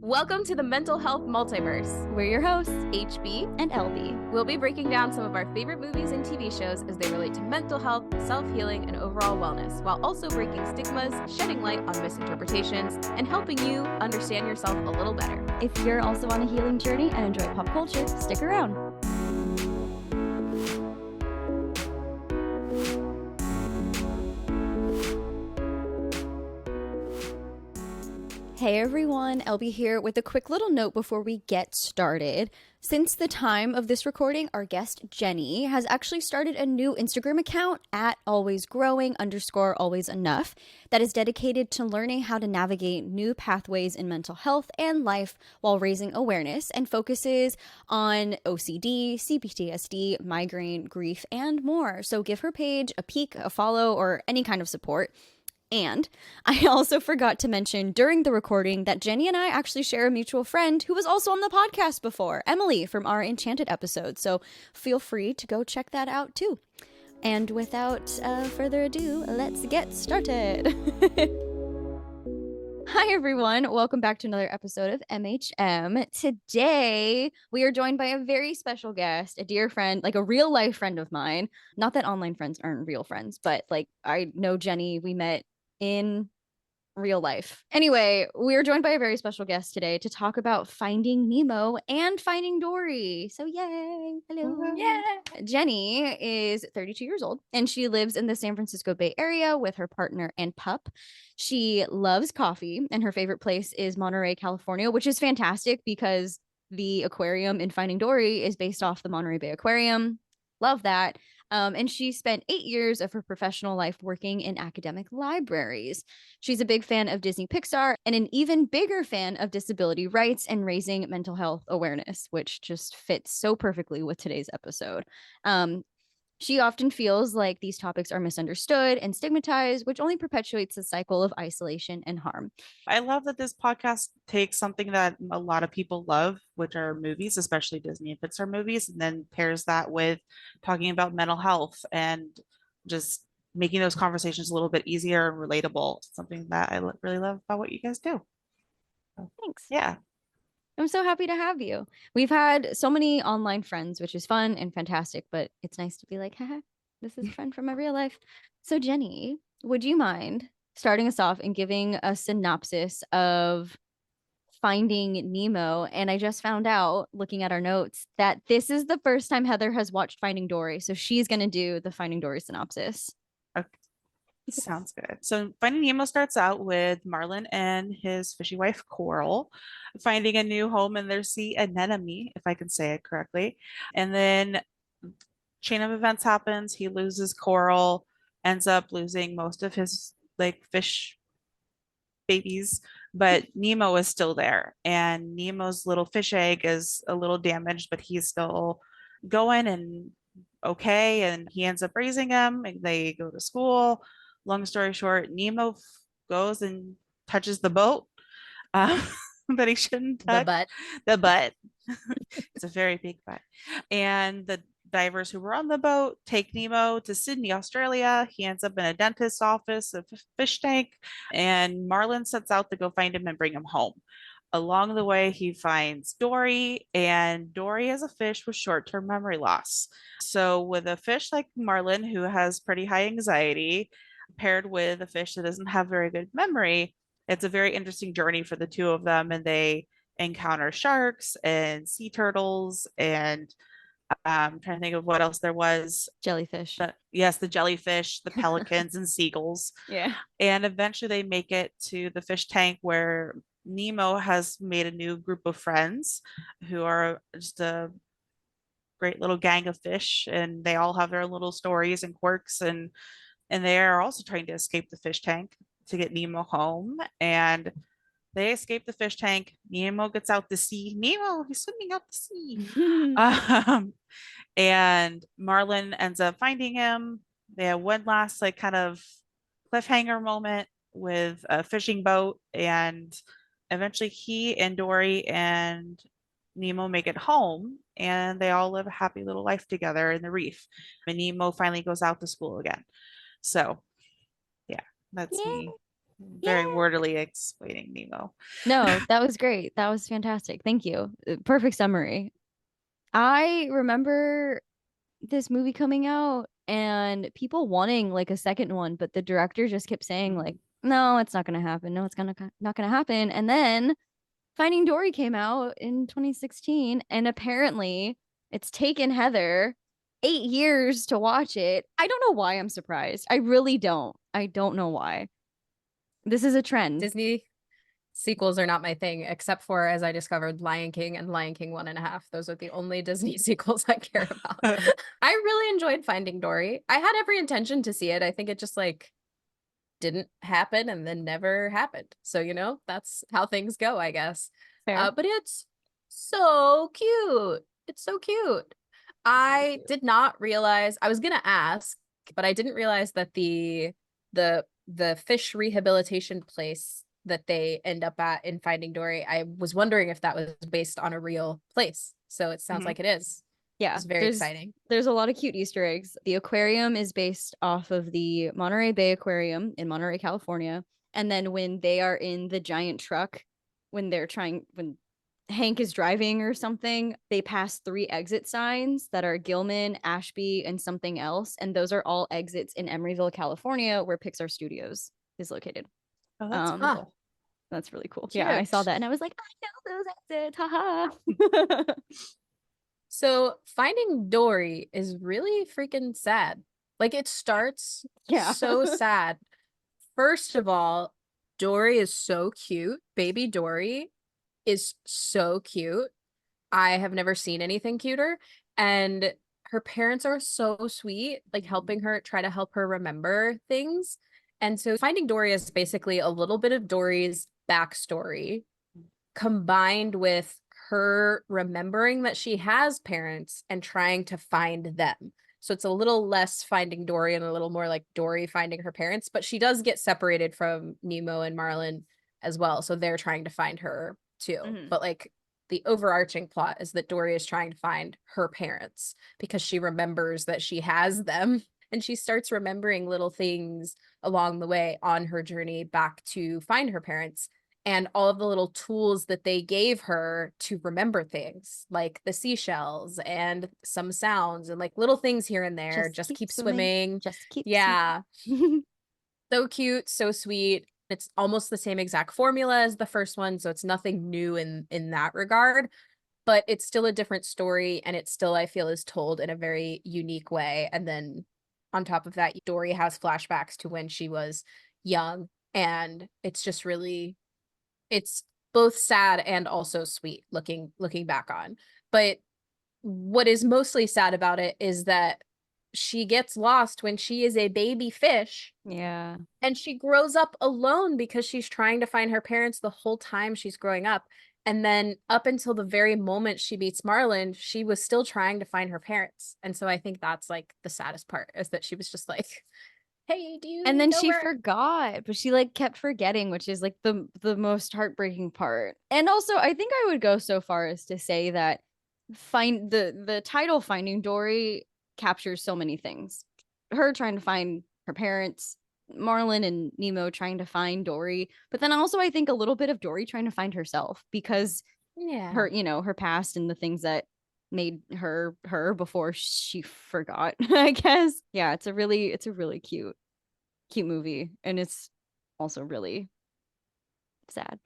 Welcome to the Mental Health Multiverse. We're your hosts, HB and LB. We'll be breaking down some of our favorite movies and TV shows as they relate to mental health, self-healing, and overall wellness, while also breaking stigmas, shedding light on misinterpretations, and helping you understand yourself a little better. If you're also on a healing journey and enjoy pop culture, stick around. Hey everyone, LB here with a quick little note before we get started. Since the time of this recording, our guest Jenny has actually started a new Instagram account at alwaysgrowing_alwaysenough that is dedicated to learning how to navigate new pathways in mental health and life while raising awareness, and focuses on OCD, CPTSD, migraine, grief, and more. So give her page a peek, a follow, or any kind of support. And I also forgot to mention during the recording that Jenny and I actually share a mutual friend who was also on the podcast before, Emily from our Enchanted episode. So feel free to go check that out too. And without further ado, let's get started. Hi, everyone. Welcome back to another episode of MHM. Today, we are joined by a very special guest, a dear friend, like a real life friend of mine. Not that online friends aren't real friends, but like I know Jenny, we met in real life. Anyway, we are joined by a very special guest today to talk about Finding Nemo and Finding Dory. So yay. Hello. Yeah. Jenny is 32 years old and she lives in the San Francisco Bay Area with her partner and pup. She loves coffee and her favorite place is Monterey, California, which is fantastic because the aquarium in Finding Dory is based off the Monterey Bay Aquarium. Love that. And she spent 8 years of her professional life working in academic libraries. She's a big fan of Disney Pixar and an even bigger fan of disability rights and raising mental health awareness, which just fits so perfectly with today's episode. She often feels like these topics are misunderstood and stigmatized, which only perpetuates the cycle of isolation and harm. I love that this podcast takes something that a lot of people love, which are movies, especially Disney and Pixar movies, and then pairs that with talking about mental health and just making those conversations a little bit easier and relatable. Something that I really love about what you guys do. So, Thanks. yeah. I'm so happy to have you. We've had so many online friends, which is fun and fantastic, but it's nice to be like, haha, this is a friend from my real life. So, Jenny, would you mind starting us off and giving a synopsis of Finding Nemo? And I just found out, looking at our notes, that this is the first time Heather has watched Finding Dory. So she's going to do the Finding Dory synopsis. Okay. Sounds good. So Finding Nemo starts out with Marlin and his fishy wife Coral finding a new home in their sea anemone, if I can say it correctly. And then chain of events happens. He loses Coral, ends up losing most of his like fish babies, but Nemo is still there. And Nemo's little fish egg is a little damaged, but he's still going and okay. And he ends up raising him. And they go to school. Long story short, Nemo goes and touches the boat um, that he shouldn't touch. The butt. The butt. It's a very big butt. And the divers who were on the boat take Nemo to Sydney, Australia. He ends up in a dentist's office, a fish tank, and Marlin sets out to go find him and bring him home. Along the way, he finds Dory, and Dory is a fish with short term memory loss. So, with a fish like Marlin, who has pretty high anxiety, paired with a fish that doesn't have very good memory, it's a very interesting journey for the two of them. And they encounter sharks and sea turtles and I'm trying to think of what else there was. Jellyfish. Yes, the jellyfish, the pelicans, and seagulls. Yeah. And eventually they make it to the fish tank where Nemo has made a new group of friends who are just a great little gang of fish, and they all have their own little stories and quirks, and they are also trying to escape the fish tank to get Nemo home. And they escape the fish tank. Nemo gets out to sea. Nemo, he's swimming out to sea. And Marlin ends up finding him. They have one last like kind of cliffhanger moment with a fishing boat, and eventually he and Dory and Nemo make it home, and they all live a happy little life together in the reef. And Nemo finally goes out to school again. So, yeah, that's me. Very wordily explaining Nemo. No, that was great. That was fantastic. Thank you. Perfect summary. I remember this movie coming out and people wanting like a second one, but the director just kept saying like, no, it's not going to happen. No, it's not going to happen. And then Finding Dory came out in 2016 and apparently it's taken Heather 8 years to watch it. I don't know why I'm surprised. I really don't. I don't know why. This is a trend. Disney sequels are not my thing, except for, as I discovered, Lion King and Lion King 1.5. Those are the only Disney sequels I care about. I really enjoyed Finding Dory. I had every intention to see it. I think it just like didn't happen and then never happened. So, you know, that's how things go, I guess. Fair. But it's so cute. It's so cute. I did not realize, I was gonna ask, but I didn't realize that the fish rehabilitation place that they end up at in Finding Dory, I was wondering if that was based on a real place. So it sounds like it is. Yeah, It's very exciting. There's a lot of cute Easter eggs. The aquarium is based off of the Monterey Bay Aquarium in Monterey, California. And then when they are in the giant truck, when Hank is driving or something, they pass 3 exit signs that are Gilman, Ashby, and something else. And those are all exits in Emeryville, California, where Pixar Studios is located. Oh, that's cool. That's really cool. Cute. Yeah, I saw that and I was like, I know those exits. Haha. So Finding Dory is really freaking sad. Like it starts so sad. First of all, Dory is so cute. Baby Dory is so cute. I have never seen anything cuter. And her parents are so sweet, like helping her try to help her remember things. And so Finding Dory is basically a little bit of Dory's backstory combined with her remembering that she has parents and trying to find them. So it's a little less Finding Dory and a little more like Dory finding her parents, but she does get separated from Nemo and Marlin as well. So they're trying to find her too. But like the overarching plot is that Dory is trying to find her parents because she remembers that she has them. And she starts remembering little things along the way on her journey back to find her parents. And all of the little tools that they gave her to remember things, like the seashells and some sounds and like little things here and there. Just keep swimming. Just keep swimming. So cute, so sweet. It's almost the same exact formula as the first one, so it's nothing new in that regard. But it's still a different story, and it still, I feel, is told in a very unique way. And then on top of that, Dory has flashbacks to when she was young, and it's just really, it's both sad and also sweet looking back on. But what is mostly sad about it is that she gets lost when she is a baby fish. Yeah. And she grows up alone because she's trying to find her parents the whole time she's growing up. And then up until the very moment she meets Marlin, she was still trying to find her parents. And so I think that's like the saddest part, is that she was just like, hey, do you And then know she where-" forgot, but she like kept forgetting, which is like the most heartbreaking part. And also, I think I would go so far as to say that the title Finding Dory captures so many things. Her trying to find her parents, Marlin and Nemo trying to find Dory, but then also I think a little bit of Dory trying to find herself, because her, you know, her past and the things that made her before she forgot, I guess. Yeah, it's a really cute movie, and it's also really sad.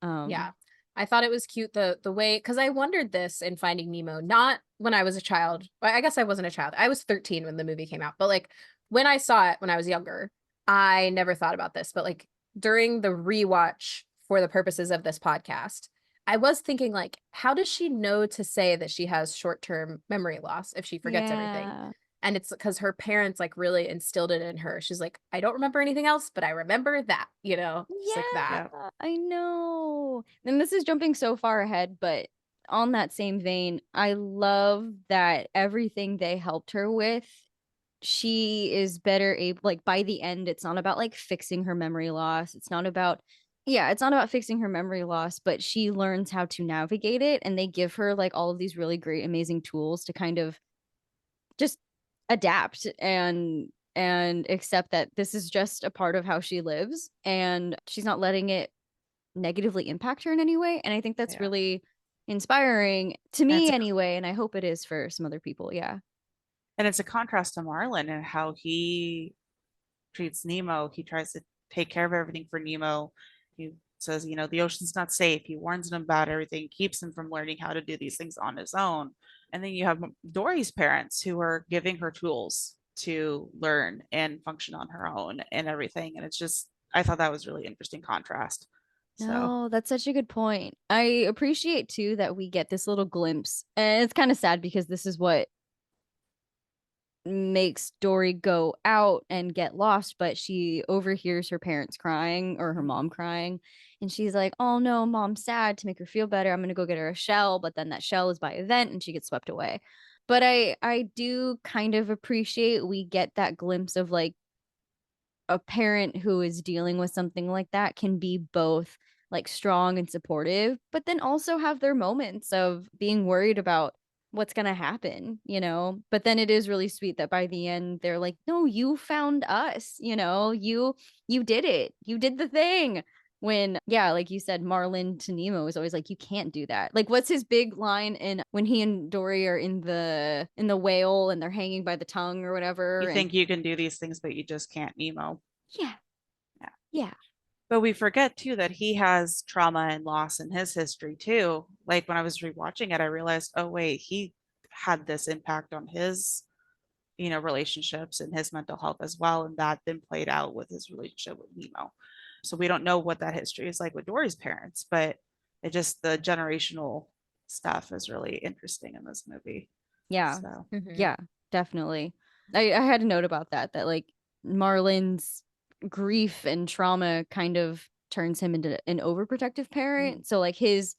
Yeah. I thought it was cute the way, because I wondered this in Finding Nemo, not when I was a child. Well, I guess I wasn't a child. I was 13 when the movie came out, but like when I saw it when I was younger, I never thought about this. But like during the rewatch for the purposes of this podcast, I was thinking like, how does she know to say that she has short-term memory loss if she forgets everything? And it's because her parents like really instilled it in her. She's like, I don't remember anything else, but I remember that, you know, just like that. I know. And this is jumping so far ahead, but on that same vein, I love that everything they helped her with, she is better able, like by the end, it's not about like fixing her memory loss. It's not about fixing her memory loss, but she learns how to navigate it, and they give her like all of these really great, amazing tools to kind of just adapt and and accept that this is just a part of how she lives and she's not letting it negatively impact her in any way. And I think that's really inspiring to me anyway. And I hope it is for some other people. Yeah. And it's a contrast to Marlin and how he treats Nemo. He tries to take care of everything for Nemo. He says, you know, the ocean's not safe. He warns him about everything, keeps him from learning how to do these things on his own. And then you have Dory's parents who are giving her tools to learn and function on her own and everything. And it's just, I thought that was really interesting contrast. So No, that's such a good point. I appreciate too that we get this little glimpse. And it's kind of sad because this is what makes Dory go out and get lost, but she overhears her parents crying or her mom crying. And she's like, oh no, mom's sad. To make her feel better, I'm going to go get her a shell. But then that shell is by a vent and she gets swept away. But I do kind of appreciate we get that glimpse of like a parent who is dealing with something like that can be both like strong and supportive, but then also have their moments of being worried about what's going to happen, you know? But then it is really sweet that by the end they're like, "No, you found us, you know? You did it. You did the thing." When yeah, like you said, Marlin to Nemo is always like, "You can't do that." Like what's his big line in when he and Dory are in the whale and they're hanging by the tongue or whatever? you think you can do these things, but you just can't, Nemo. Yeah. Yeah. Yeah. But we forget too that he has trauma and loss in his history too. Like when I was rewatching it, I realized, oh wait, he had this impact on his, you know, relationships and his mental health as well. And that then played out with his relationship with Nemo. So we don't know what that history is like with Dory's parents, but it just the generational stuff is really interesting in this movie. Yeah. So Yeah, definitely. I had a note about that like Marlin's grief and trauma kind of turns him into an overprotective parent. So like his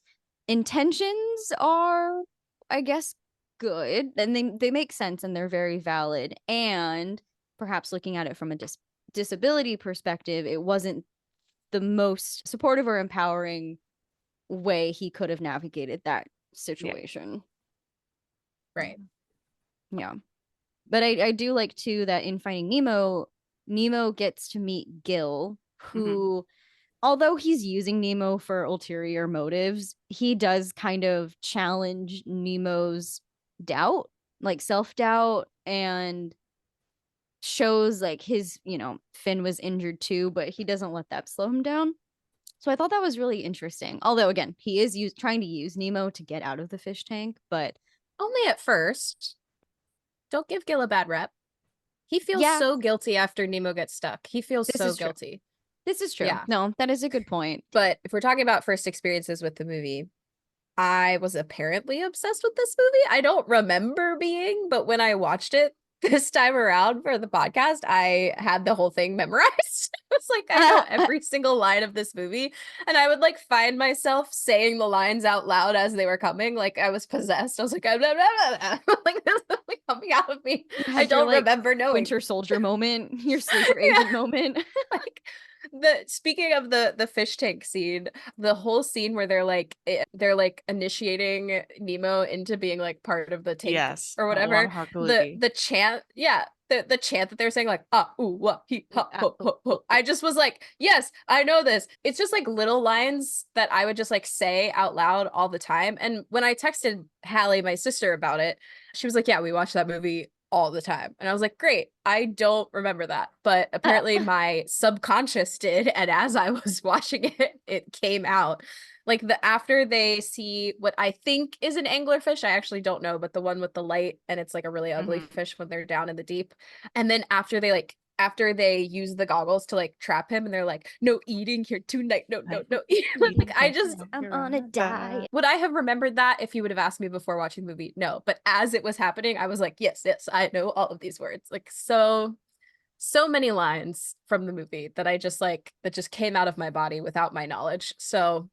intentions are, I guess, good and they make sense and they're very valid. And perhaps looking at it from a disability perspective, it wasn't the most supportive or empowering way he could have navigated that situation. Right. Yeah. But I do like too that in Finding Nemo, Nemo gets to meet Gil, who, although he's using Nemo for ulterior motives, he does kind of challenge Nemo's doubt, like self-doubt, and shows like his, you know, Finn was injured too, but he doesn't let that slow him down. So I thought that was really interesting. Although again, he is trying to use Nemo to get out of the fish tank, but only at first. Don't give Gil a bad rep. He feels yeah, so guilty after Nemo gets stuck. He feels this so is true. guilty. This is true. Yeah. No, that is a good point. But if we're talking about first experiences with the movie, I was apparently obsessed with this movie. I don't remember being, but when I watched it this time around for the podcast, I had the whole thing memorized. It was like I know every single line of this movie, and I would like find myself saying the lines out loud as they were coming, like I was possessed. I was like, blah, blah, blah, blah. Like this is like coming out of me. I don't remember knowing. Winter Soldier moment, your sleeper agent moment. Like speaking of the fish tank scene, the whole scene where they're like initiating Nemo into being like part of the tank or whatever. The chant, yeah, the chant that they're saying like ah ooh wah he ha ho ho ho. I just was like, yes, I know this. It's just like little lines that I would just like say out loud all the time. And when I texted Hallie, my sister, about it, she was like, yeah, we watched that movie all the time. And I was like, great, I don't remember that. But apparently my subconscious did. And as I was watching it, it came out. Like after they see what I think is an anglerfish, I actually don't know, but the one with the light and it's like a really ugly fish when they're down in the deep. And then after they use the goggles to like trap him and they're like, no eating here tonight, no like I'm on a diet. Would I have remembered that if you would have asked me before watching the movie? No, but as it was happening, I was like, yes, I know all of these words. Like so many lines from the movie that I just like that just came out of my body without my knowledge. So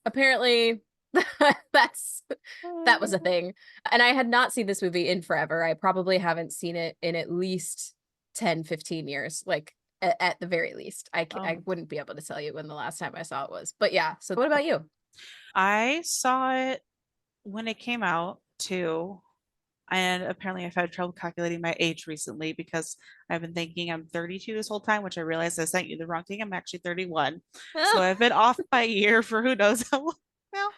apparently that was a thing. And I had not seen this movie in forever. I probably haven't seen it in at least 10-15 years, like at the very least. I wouldn't be able to tell you when the last time I saw it was, but yeah. So what about you? I saw it when it came out too. And apparently I've had trouble calculating my age recently because I've been thinking I'm 32 this whole time, which I realized I sent you the wrong thing. I'm actually 31. So I've been off by a year for who knows how long now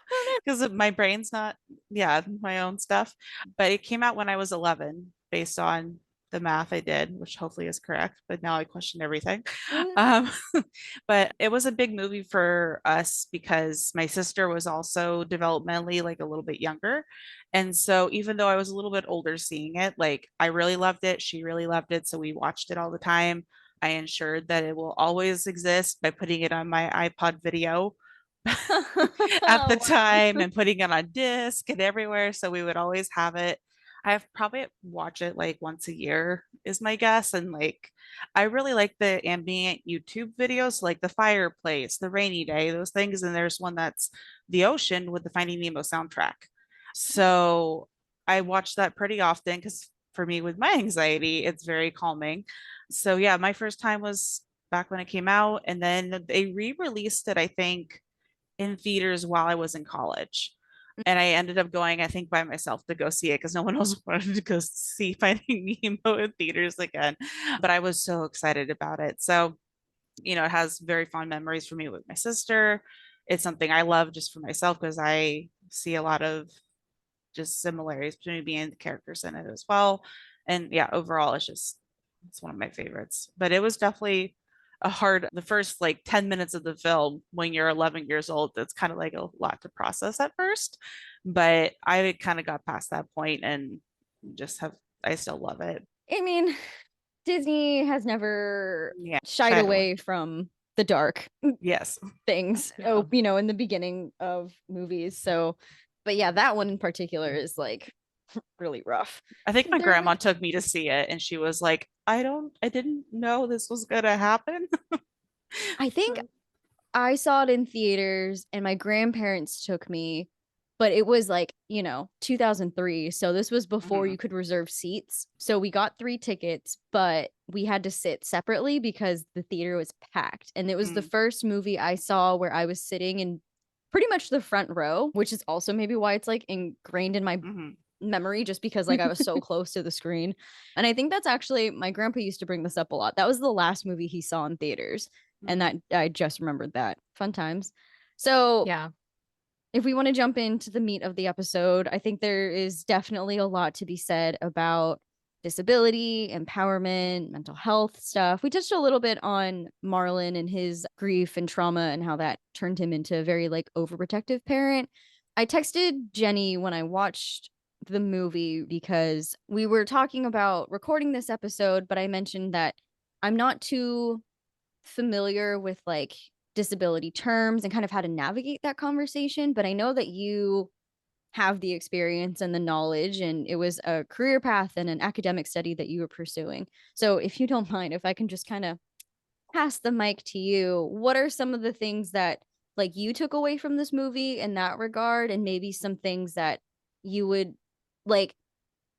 because my brain's not, yeah, my own stuff. But it came out when I was 11 based on the math I did, which hopefully is correct. But now I question everything. Um, but it was a big movie for us because my sister was also developmentally like a little bit younger. And so even though I was a little bit older seeing it, like I really loved it, she really loved it. So we watched it all the time. I ensured that it will always exist by putting it on my iPod video at the Wow. time and putting it on disc and everywhere. So we would always have it. I've probably watch it like once a year is my guess. And like I really like the ambient YouTube videos, like the fireplace, the rainy day, those things. And there's one that's the ocean with the Finding Nemo soundtrack. So I watch that pretty often because for me with my anxiety, it's very calming. So yeah, my first time was back when it came out, and then they re-released it, I think, in theaters while I was in college. And I ended up going, I think, by myself to go see it because no one else wanted to go see Finding Nemo in theaters again. But I was so excited about it. So, it has very fond memories for me with my sister. It's something I love just for myself because I see a lot of just similarities between me and the characters in it as well. And yeah, overall, it's one of my favorites. But it was definitely the first like 10 minutes of the film when you're 11 years old. That's kind of like a lot to process at first. But I kind of got past that point and I still love it. I mean, Disney has never Yeah. shied away from the dark Yes. things, Yeah. in the beginning of movies. So, but yeah, that one in particular is like really rough. I think my There, grandma took me to see it and she was like, I didn't know this was gonna happen. I think I saw it in theaters and my grandparents took me, but it was like, 2003. So this was before you Mhm. could reserve seats. So we got 3 tickets, but we had to sit separately because the theater was packed. And it was the Mm. first movie I saw where I was sitting in pretty much the front row, which is also maybe why it's like ingrained in my Mhm. memory just because like I was so close to the screen. And I think that's actually my grandpa used to bring this up a lot. That was the last movie he saw in theaters. And that Mhm. I just remembered that. Fun times. So Yeah. if we want to jump into the meat of the episode, I think there is definitely a lot to be said about disability, empowerment, mental health stuff. We touched a little bit on Marlin and his grief and trauma and how that turned him into a very like overprotective parent. I texted Jenny when I watched the movie because we were talking about recording this episode, but I mentioned that I'm not too familiar with like disability terms and kind of how to navigate that conversation, but I know that you have the experience and the knowledge, and it was a career path and an academic study that you were pursuing. So, if you don't mind, if I can just kind of pass the mic to you, what are some of the things that like you took away from this movie in that regard, and maybe some things that you would like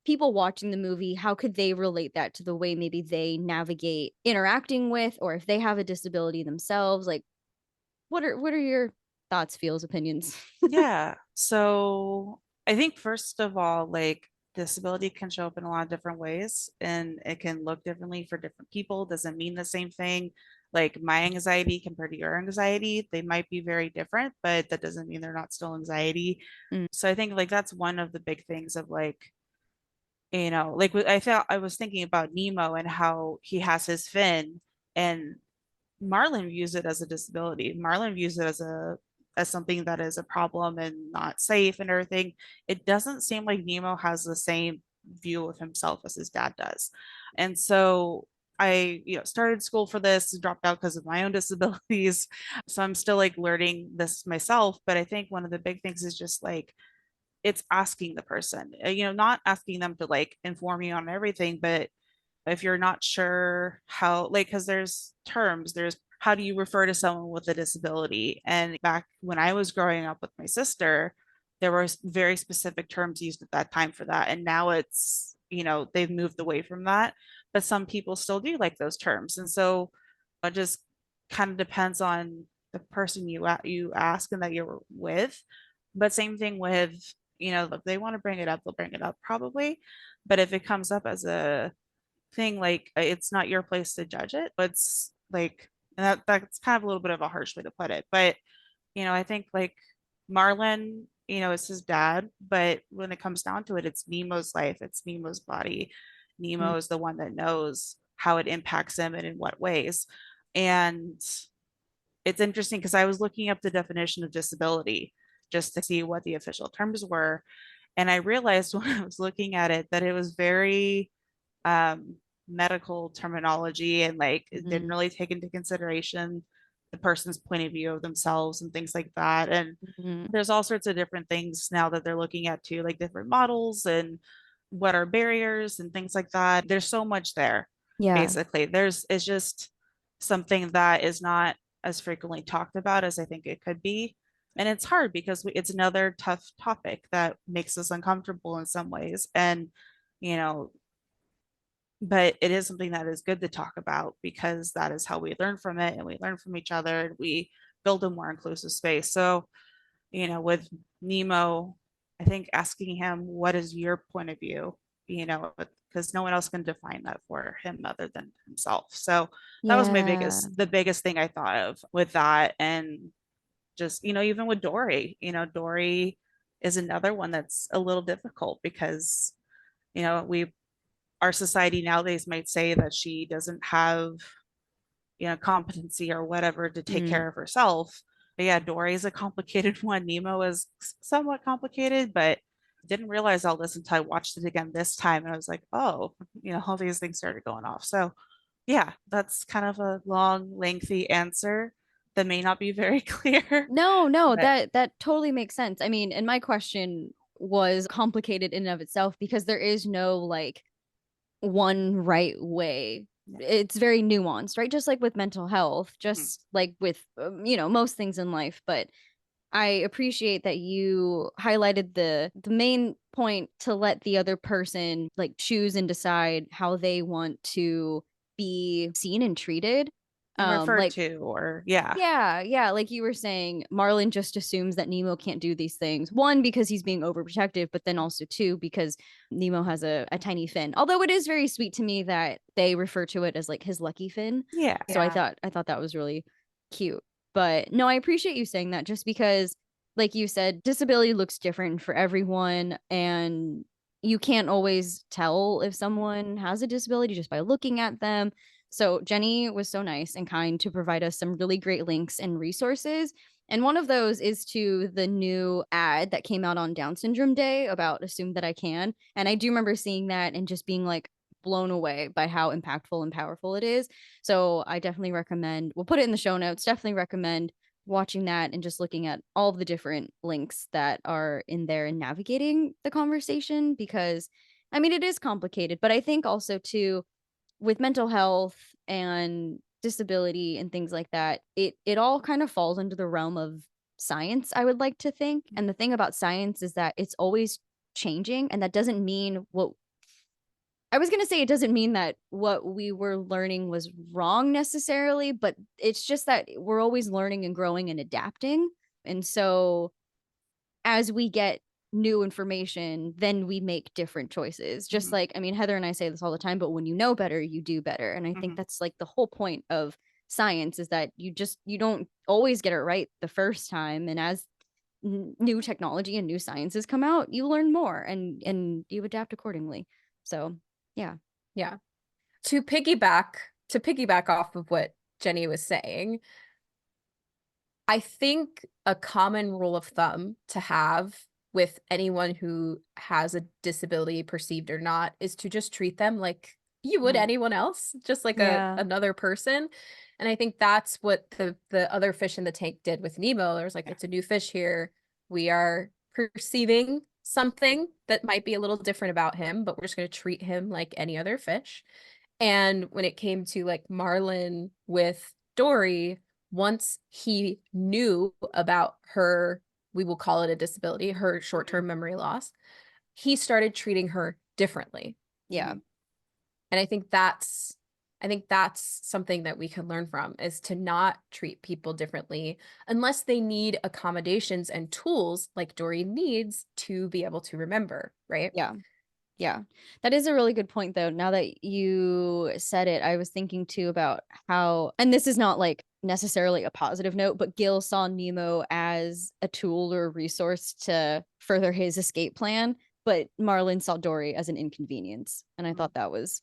people watching the movie, how could they relate that to the way maybe they navigate interacting with, or if they have a disability themselves? Like, what are your thoughts, feels, opinions? Yeah. So I think first of all, like disability can show up in a lot of different ways and it can look differently for different people. Doesn't mean the same thing. Like my anxiety compared to your anxiety, they might be very different, but that doesn't mean they're not still anxiety. Mm. So I think like that's one of the big things of like, like I felt I was thinking about Nemo and how he has his fin and Marlin views it as a disability. Marlin views it as something that is a problem and not safe and everything. It doesn't seem like Nemo has the same view of himself as his dad does. And so I, started school for this, dropped out because of my own disabilities. So I'm still like learning this myself. But I think one of the big things is just like it's asking the person, not asking them to like inform you on everything, but if you're not sure how, like, because there's how do you refer to someone with a disability? And back when I was growing up with my sister, there were very specific terms used at that time for that. And now it's, they've moved away from that, but some people still do like those terms. And so it just kind of depends on the person you ask and that you're with. But same thing with if they want to bring it up, they'll bring it up probably. But if it comes up as a thing, like it's not your place to judge it. It's like, and that's kind of a little bit of a harsh way to put it. But, I think like Marlin, is his dad, but when it comes down to it, it's Nemo's life, it's Nemo's body. Nemo is the one that knows how it impacts him and in what ways. And it's interesting because I was looking up the definition of disability just to see what the official terms were. And I realized when I was looking at it that it was very um, medical terminology, and like it didn't really take into consideration the person's point of view of themselves and things like that. And there's all sorts of different things now that they're looking at too, like different models and what are barriers and things like that. There's so much there. Yeah. Basically, it's just something that is not as frequently talked about as I think it could be. And it's hard because it's another tough topic that makes us uncomfortable in some ways. And, you know, but it is something that is good to talk about because that is how we learn from it and we learn from each other and we build a more inclusive space. So, with Nemo, I think asking him, what is your point of view? Because no one else can define that for him other than himself. So that was the biggest thing I thought of with that. And just, even with Dory, Dory is another one that's a little difficult because, our society nowadays might say that she doesn't have, competency or whatever to take care of herself. But yeah, Dory is a complicated one. Nemo is somewhat complicated, but didn't realize all this until I watched it again this time. And I was like, oh, all these things started going off. So yeah, that's kind of a long, lengthy answer that may not be very clear. No, But that totally makes sense. I mean, and my question was complicated in and of itself because there is no like one right way. It's very nuanced, right? Just like with mental health, just like with most things in life. But I appreciate that you highlighted the main point to let the other person like choose and decide how they want to be seen and treated. referred Like to, or yeah. yeah, like you were saying, Marlin just assumes that Nemo can't do these things. One, because he's being overprotective, but then also two, because Nemo has a tiny fin. Although it is very sweet to me that they refer to it as like his lucky fin. Yeah. So I thought that was really cute. But no, I appreciate you saying that just because, like you said, disability looks different for everyone, and you can't always tell if someone has a disability just by looking at them. So Jenny was so nice and kind to provide us some really great links and resources. And one of those is to the new ad that came out on Down Syndrome Day about Assume That I Can. And I do remember seeing that and just being like blown away by how impactful and powerful it is. So I definitely recommend, we'll put it in the show notes, definitely recommend watching that and just looking at all of the different links that are in there and navigating the conversation because I mean, it is complicated, but I think also too, with mental health and disability and things like that, it all kind of falls into the realm of science, I would like to think. And the thing about science is that it's always changing, and that doesn't mean what I was going to say, it doesn't mean that what we were learning was wrong necessarily, but it's just that we're always learning and growing and adapting. And so as we get new information, then we make different choices. Just like, I mean, Heather and I say this all the time, but when you know better, you do better. And I think that's like the whole point of science is that you don't always get it right the first time. And as new technology and new sciences come out, you learn more and you adapt accordingly. So, yeah. Yeah. To piggyback off of what Jenny was saying, I think a common rule of thumb to have with anyone who has a disability, perceived or not, is to just treat them like you would anyone else, just like another person. And I think that's what the other fish in the tank did with Nemo. There's like, it's a new fish here. We are perceiving something that might be a little different about him, but we're just going to treat him like any other fish. And when it came to like Marlin with Dory, once he knew about her, we will call it a disability, her short-term memory loss, he started treating her differently. Yeah. And I think that's I think that's something that we can learn from, is to not treat people differently unless they need accommodations and tools like Dory needs to be able to remember, right? Yeah. Yeah. That is a really good point though. Now that you said it, I was thinking too about how, and this is not like necessarily a positive note, but Gil saw Nemo as a tool or a resource to further his escape plan, but Marlin saw Dory as an inconvenience. And I thought that was,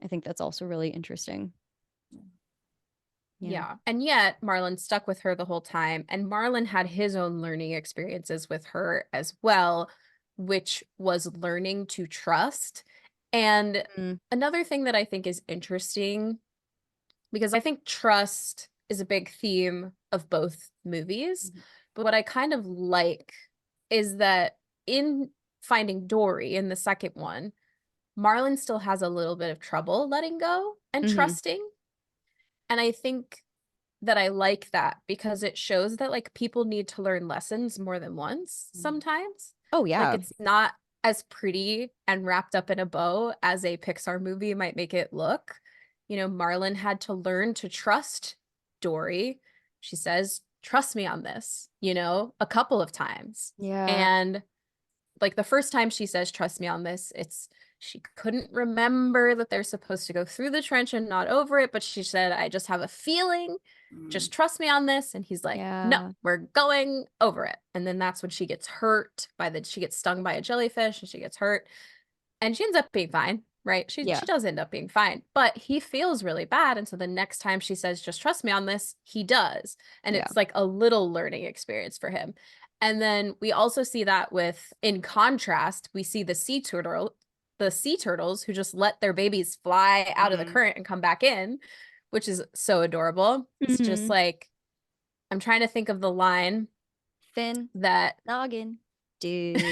I think that's also really interesting. Yeah. And yet Marlin stuck with her the whole time. And Marlin had his own learning experiences with her as well, which was learning to trust. And another thing that I think is interesting, because I think trust is a big theme of both movies, but what I kind of like is that in Finding Dory, in the second one, Marlin still has a little bit of trouble letting go and trusting. And I think that I like that because it shows that like people need to learn lessons more than once sometimes. Oh yeah. Like it's not as pretty and wrapped up in a bow as a Pixar movie might make it look. You know, Marlin had to learn to trust Dory. She says, "Trust me on this," you know, a couple of times. Yeah. And like the first time she says, "Trust me on this," she couldn't remember that they're supposed to go through the trench and not over it, but she said, "I just have a feeling, just trust me on this." And he's like, "No, we're going over it." And then that's when she gets hurt she gets stung by a jellyfish and she gets hurt and she ends up being fine, right? She does end up being fine, but he feels really bad. And so the next time she says, "Just trust me on this," he does. And it's like a little learning experience for him. And then we also see that in contrast, we see the sea turtles who just let their babies fly out of the current and come back in, which is so adorable. It's just like, I'm trying to think of the line. Finn, that noggin, dude.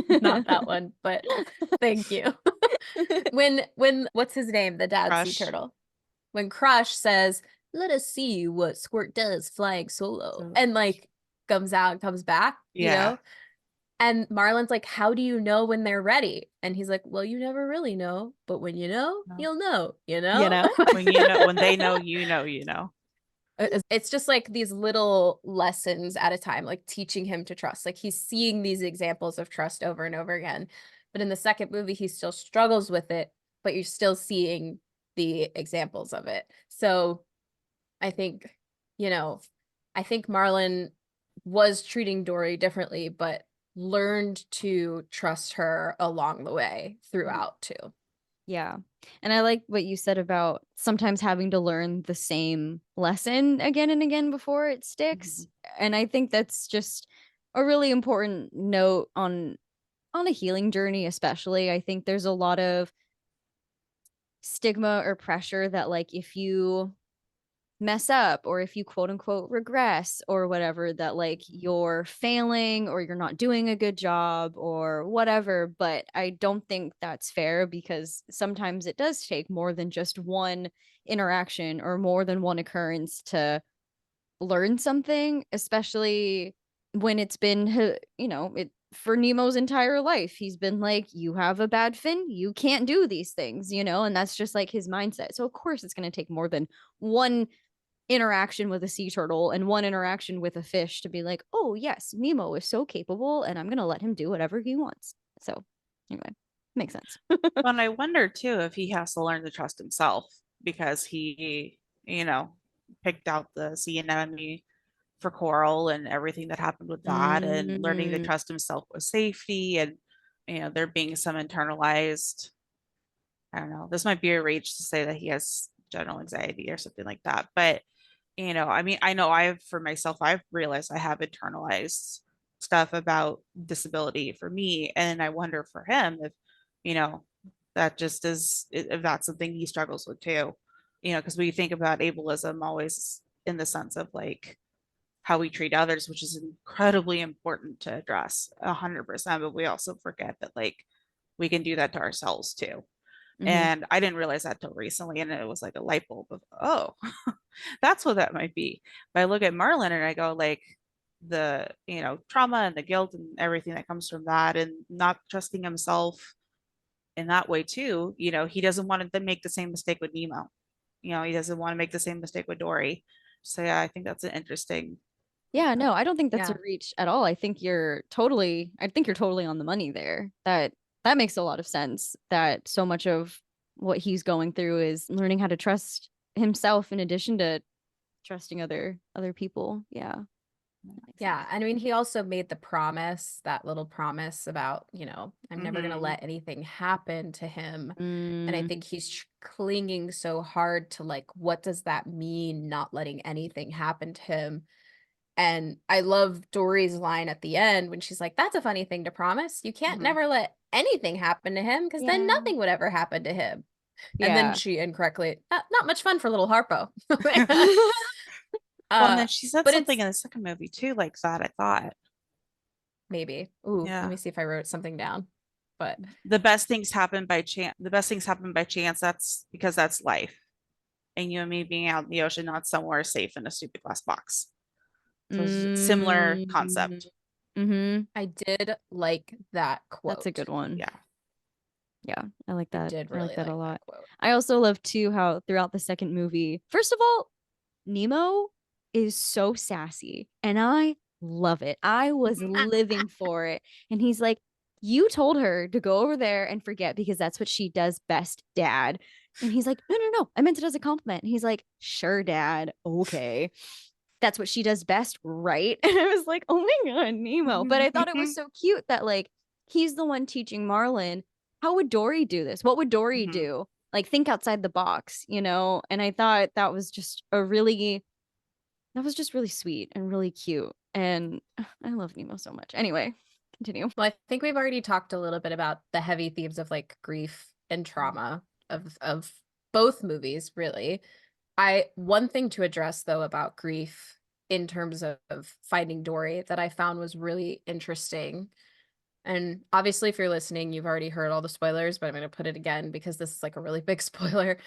Not that one, but thank you. when what's his name? The dad Crush. sea turtle. When Crush says, "Let us see what Squirt does flying solo," and like comes out and comes back, you know? And Marlin's like, "How do you know when they're ready?" And he's like, "Well, you never really know, but when you know, you'll know, you know?" You know? When they know, you know. It's just like these little lessons at a time, like teaching him to trust. Like he's seeing these examples of trust over and over again. But in the second movie, he still struggles with it, but you're still seeing the examples of it. So I think, I think Marlin was treating Dory differently, but learned to trust her along the way throughout too. Yeah. And I like what you said about sometimes having to learn the same lesson again and again before it sticks. And I think that's just a really important note on a healing journey, especially. I think there's a lot of stigma or pressure that like if you mess up or if you quote unquote regress or whatever, that like you're failing or you're not doing a good job or whatever. But I don't think that's fair because sometimes it does take more than just one interaction or more than one occurrence to learn something, especially when it's been, for Nemo's entire life. He's been like, "You have a bad fin, you can't do these things," and that's just like his mindset. So of course it's going to take more than one interaction with a sea turtle and one interaction with a fish to be like, "Oh yes, Nemo is so capable and I'm gonna let him do whatever he wants." So anyway, makes sense. Well, and I wonder too if he has to learn to trust himself because he, picked out the sea anemone for coral and everything that happened with that, and learning to trust himself with safety, and there being some internalized, I don't know, this might be a reach to say that he has general anxiety or something like that, but I mean, I know for myself, I've realized I have internalized stuff about disability for me. And I wonder for him if, that just is, if that's something he struggles with too, because we think about ableism always in the sense of like how we treat others, which is incredibly important to address 100%. But we also forget that like we can do that to ourselves too. And I didn't realize that till recently. And it was like a light bulb of, oh, that's what that might be. But I look at Marlin and I go like the, trauma and the guilt and everything that comes from that and not trusting himself in that way too. He doesn't want to make the same mistake with Nemo. he doesn't want to make the same mistake with Dory. So yeah, I think that's an interesting. Yeah, no, I don't think that's Yeah. a reach at all. I think you're totally on the money there. That makes a lot of sense, that so much of what he's going through is learning how to trust himself in addition to trusting other people. Yeah. That makes Yeah. sense. I mean, he also made the promise, that little promise about, I'm never going to Mhm. let anything happen to him. And I Mm, think he's clinging so hard to like, what does that mean, not letting anything happen to him? And I love Dory's line at the end when she's like, that's a funny thing to promise. You can't Mhm. never let anything happen to him because then Yeah. nothing would ever happen to him. And then Yeah. she incorrectly, not much fun for little Harpo. Well, and then she said But something it's in the second movie too, like that, I thought. maybe. Ooh, let Yeah. me see if I wrote something down. But The best things happen by chance. The best things happen by chance. That's because that's life. And you and me being out in the ocean, not somewhere safe in a stupid glass box. So it's a similar Mm, concept. mm-hmm. I did like that That's a quote. good one. Yeah. Yeah, I like I that. did I like really that a like that lot. quote. I also love too how throughout the second movie, first of all, Nemo is so sassy and I love it. I was living for it. And he's like, you told her to go over there and forget because that's what she does best, Dad. And he's like, no, no, no. I meant it as a compliment. And he's like, sure, Dad. Okay. That's what she does best, right? And I was like, oh my God, Nemo. But I thought it was so cute that like he's the one teaching Marlin. How would Dory do this? What would Dory Mhm. do? Like think outside the box, you know? And I thought that was just really sweet and really cute. And I love Nemo so much. Anyway, continue. Well, I think we've already talked a little bit about the heavy themes of like grief and trauma of both movies, really. One thing to address though about grief in terms of Finding Dory that I found was really interesting. And obviously, if you're listening, you've already heard all the spoilers, but I'm going to put it again because this is like a really big spoiler.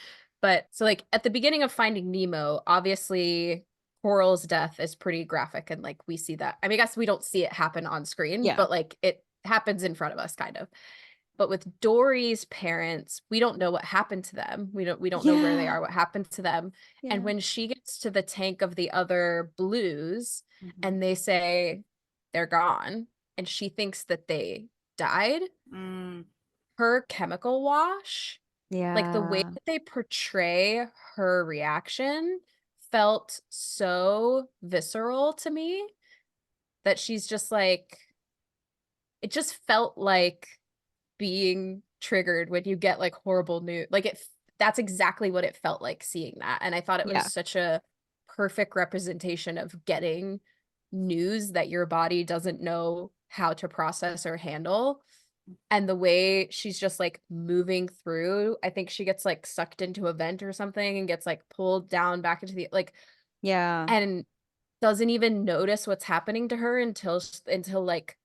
But so, like, at the beginning of Finding Nemo, obviously, Coral's death is pretty graphic. And like, we see that. I mean, I guess we don't see it happen on screen, Yeah. but like, it happens in front of us, kind of. But with Dory's parents, we don't know what happened to them. We don't know where they Yeah. are, what happened to them. And Yeah. when she gets to the tank of the other blues Mhm. and they say they're gone and she thinks that they died, Mm. her chemical wash, like the way Yeah. that they portray her reaction felt so visceral to me that she's just like, it just felt like being triggered when you get like horrible news. Like that's exactly what it felt like seeing that. And I thought it was Yeah. such a perfect representation of getting news that your body doesn't know how to process or handle. And the way she's just like moving through, I think she gets like sucked into a vent or something and gets like pulled down back into the like, Yeah. and doesn't even notice what's happening to her until like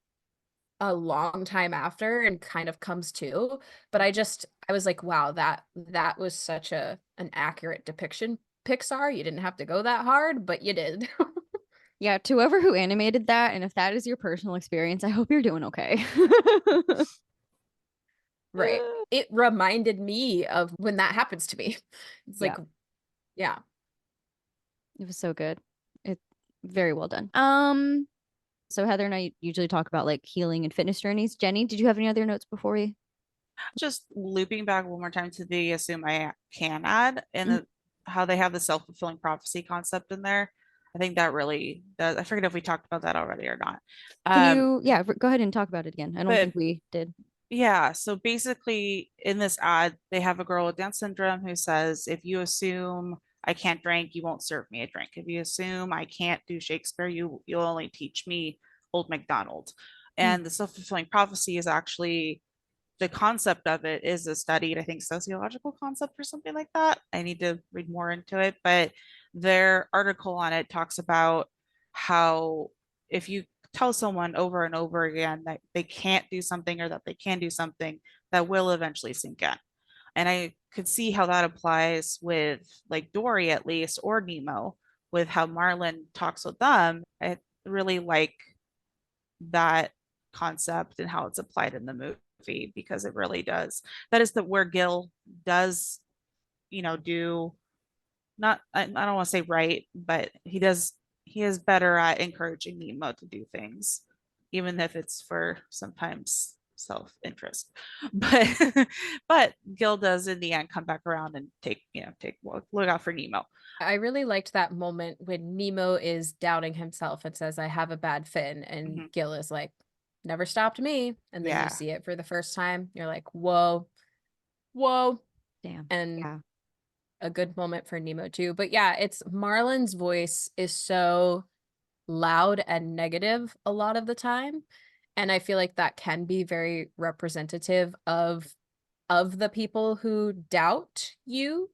a long time after and kind of comes to. But I was like, wow, that was such an accurate depiction. Pixar, you didn't have to go that hard, but you did. Yeah, to whoever who animated that, and if that is your personal experience, I hope you're doing okay. Right. It reminded me of when that happens to me. It's Yeah, like, yeah. it was so good. It very well done. So Heather and I usually talk about like healing and fitness journeys. Jenny, did you have any other notes before we? Just looping back one more time to the assume I can add and Mhm. how they have the self-fulfilling prophecy concept in there. I think that really does. I forget if we talked about that already or not. Can Um, you, yeah, go ahead and talk about it again. I don't but think we did. yeah, so basically in this ad, they have a girl with Down syndrome who says, if you assume I can't drink, you won't serve me a drink. If you assume I can't do Shakespeare, you'll only teach me Old MacDonald. Mm. And the self-fulfilling prophecy is actually the concept of it is a studied, I think, sociological concept or something like that. I need to read more into it, but their article on it talks about how if you tell someone over and over again that they can't do something or that they can do something, that will eventually sink in. And I could see how that applies with like Dory at least, or Nemo, with how Marlin talks with them. I really like that concept and how it's applied in the movie because it really does. That is the where Gil does, do not, I don't want to say right, but he is better at encouraging Nemo to do things, even if it's for sometimes self-interest. But but Gil does in the end come back around and look out for Nemo. I really liked that moment when Nemo is doubting himself and says, I have a bad fin. And Mhm. Gil is like, never stopped me. And then Yeah. you see it for the first time. You're like, whoa, whoa. Damn. And Yeah. a good moment for Nemo too. But yeah, it's Marlin's voice is so loud and negative a lot of the time. And I feel like that can be very representative of the people who doubt you,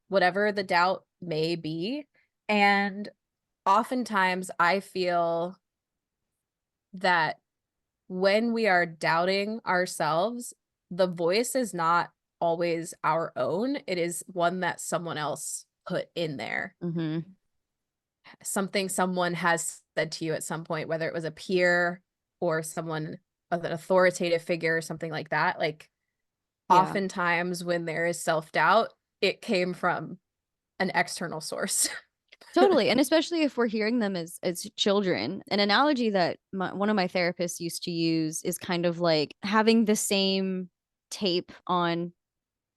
whatever the doubt may be. And oftentimes I feel that when we are doubting ourselves, the voice is not always our own. It is one that someone else put in there. Mm-hmm. Something someone has said to you at some point, whether it was a peer or someone, an authoritative figure or something like that. Like Yeah. oftentimes when there is self-doubt, it came from an external source. Totally. And especially if we're hearing them as children. An analogy that one of my therapists used to use is kind of like having the same tape on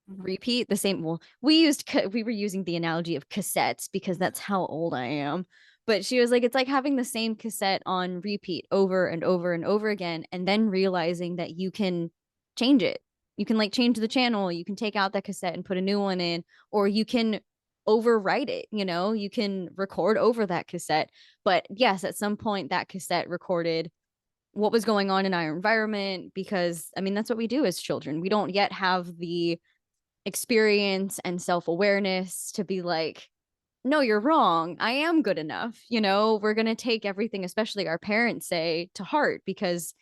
repeat, the same, well, we were using the analogy of cassettes because that's how old I am. But she was like, it's like having the same cassette on repeat over and over and over again, and then realizing that you can change it. You can like change the channel, you can take out that cassette and put a new one in, or you can overwrite it, you can record over that cassette. But yes, at some point that cassette recorded what was going on in our environment, because I mean that's what we do as children. We don't yet have the experience and self-awareness to be like, no, you're wrong, I am good enough. We're going to take everything, especially our parents say, to heart because,